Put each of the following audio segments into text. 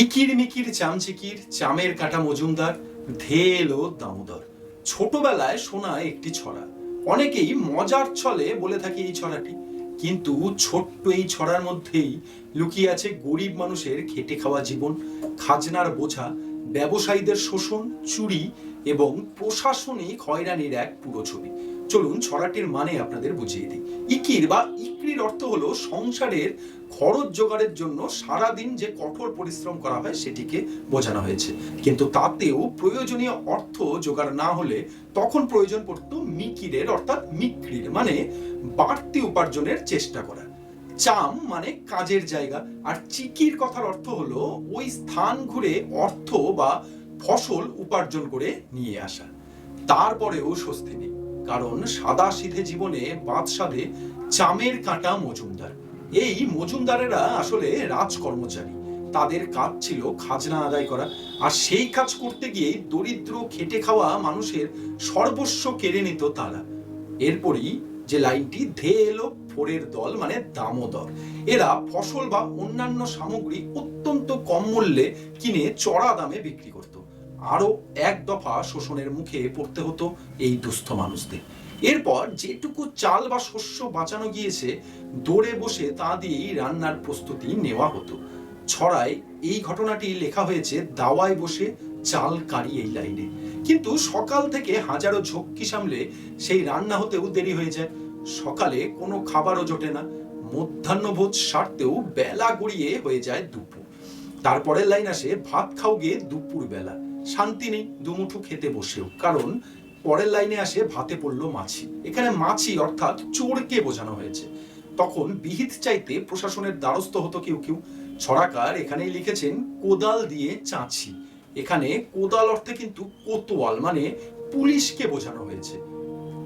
ইকির মিকির চামচিকির চামের কাটা মজুমদার ধেয়ে এলো দামোদর। ছোটবেলায় শোনা একটি ছড়া, অনেকেই মজার ছলে বলে থাকে এই ছড়াটি, কিন্তু ছোট্ট এই ছড়ার মধ্যেই লুকিয়ে আছে গরিব মানুষের খেটে খাওয়া জীবন, খাজনার বোঝা, ব্যবসায়ীদের শোষণ, চুরি এবং প্রশাসনিক হয়রানির এক পুরো ছবি। চলুন ছড়াটির মানে আপনাদের বুঝিয়ে দিই। ইকির বা ইকরির অর্থ হলো সংসারের খরচ জোগাড়ের জন্য সারাদিন যে কঠোর পরিশ্রম করা হয় সেটিকে বোঝানো হয়েছে, কিন্তু তাতেও প্রয়োজনীয় অর্থ জোগাড় না হলে তখন প্রয়োজন পড়তো মিকিরের অর্থাৎ মিক্রির মানে বাড়তি উপার্জনের চেষ্টা করা। চাম মানে কাজের জায়গা, আর চিকির কথার অর্থ হলো ওই স্থান ঘুরে অর্থ বা ফসল উপার্জন করে নিয়ে আসা। তারপরেও স্বস্তি নেই, কারণ সাদা সিধে জীবনে বাদ সাধে চামের কাঁটা মজুমদার। এই মজুমদারেরা আসলে রাজকর্মচারী, তাদের কাজ ছিল খাজনা আদায় করা, আর সেই কাজ করতে গিয়ে দরিদ্র খেটে খাওয়া মানুষের সর্বস্ব কেড়ে নিত তারা। এরপরই যে লাইনটি ধেয়ে এলো ফোরের দল মানে দামোদর, এরা ফসল বা অন্যান্য সামগ্রী অত্যন্ত কম মূল্যে কিনে চড়া দামে বিক্রি করত। আরো এক দফা শোষণের মুখে পড়তে হতো এই দুস্থ মানুষদের। এরপর যেটুকু চাল বা শস্য বাঁচানো গিয়েছে দৌড়ে বসে তা দিয়েই রান্নার প্রস্তুতি নেওয়া হতো। ছড়ায় এই ঘটনাটি লেখা হয়েছে দাওয়ায় বসে চাল কারি এই লাইনে, কিন্তু সকাল থেকে হাজারো ঝক্কি সামলে সেই রান্না হতেও দেরি হয়ে যায়। সকালে কোনো খাবারও জোটে না, মধ্যাহ্নভোজ সারতেও বেলা গড়িয়ে হয়ে যায় দুপুর। তারপরের লাইন আসে ভাত খাও গে দুপুর বেলা, শান্তি নেই দুমুঠো খেতে বসেও, কারণ পরের লাইনে আসে ভাতে পড়লো মাছি। এখানে মাছি অর্থাৎ চোরকে বোঝানো হয়েছে। তখন বিহিত চাইতে প্রশাসনের দ্বারস্থ হতো কেউ কেউ। ছড়াকার এখানেই লিখেছেন কোদাল দিয়ে চাঁচি। এখানে কোদাল অর্থে কিন্তু কোতোয়াল মানে পুলিশকে বোঝানো হয়েছে।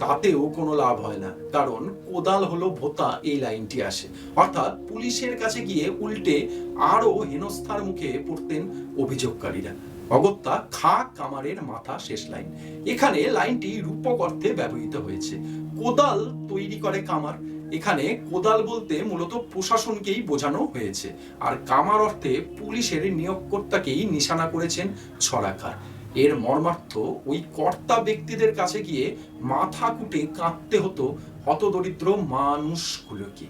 তাতেও কোনো লাভ হয় না, কারণ কোদাল হলো ভোতা এই লাইনটি আসে, অর্থাৎ পুলিশের কাছে গিয়ে উল্টে আরো হেনস্থার মুখে পড়তেন অভিযোগকারীরা। অগত্যা খা কামারের মাথা শেষ লাইন। এখানে লাইনটি রূপক অর্থে ব্যবহৃত হয়েছে। কোদাল তৈরি করে কামার, এখানে কোদাল বলতে মূলত প্রশাসনকেই বোঝানো হয়েছে, আর কামার অর্থে পুলিশের নিয়োগকর্তাকেই নিশানা করেছেন ছড়াকার। এর মর্মার্থ ওই কর্তা ব্যক্তিদের কাছে গিয়ে মাথা কুটে কাঁদতে হতো হতদরিদ্র মানুষগুলোকে।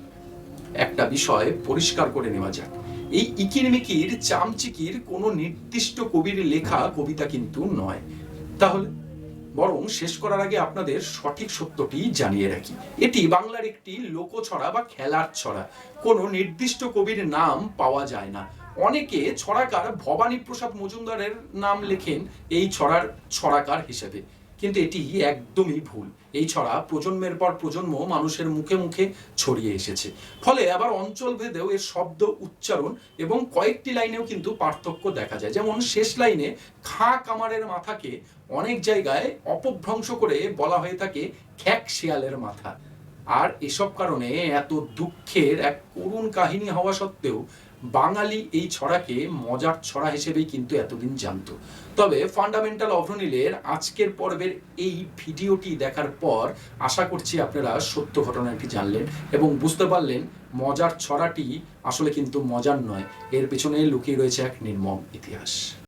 একটা বিষয় পরিষ্কার করে নেওয়া যাক, এই ইকির মিকির চামচিকির কোনো নির্দিষ্ট কবির লেখা কবিতা কিন্তু নয়। তাহলে বরং শেষ করার আগে আপনাদের সঠিক সত্যটি জানিয়ে রাখি, এটি বাংলার একটি লোকছড়া বা খেলার ছড়া। কোনো নির্দিষ্ট কবির নাম পাওয়া যায় না। অনেকে ছড়াকার ভবানী প্রসাদ মজুমদারের নাম লেখেন এই ছড়ার ছড়াকার হিসেবে, কিন্তু এটি একদমই ভুল। এই ছড়া প্রজন্মের পর প্রজন্ম মানুষের মুখে মুখে ছড়িয়ে এসেছে, ফলে আবার অঞ্চল ভেদেও এর শব্দ উচ্চারণ এবং কয়েকটি লাইনেও কিন্তু পার্থক্য দেখা যায়। যেমন শেষ লাইনে খা কামারের মাথাকে অনেক জায়গায় অপভ্রংশ করে বলা হয়ে থাকে খ্যাক শিয়ালের মাথা। আর এসব কারণে এত দুঃখের এক করুণ কাহিনী হওয়া সত্ত্বেও বাঙালি এই ছড়াকে মজার ছড়া হিসেবেই কিন্তু এতদিন জানতো। তবে ফান্ডামেন্টাল অভ্রনীলের আজকের পর্বের এই ভিডিওটি দেখার পর আশা করছি আপনারা সত্য ঘটনাটি জানলেন এবং বুঝতে পারলেন মজার ছড়াটি আসলে কিন্তু মজার নয়, এর পেছনে লুকিয়ে রয়েছে এক নির্মম ইতিহাস।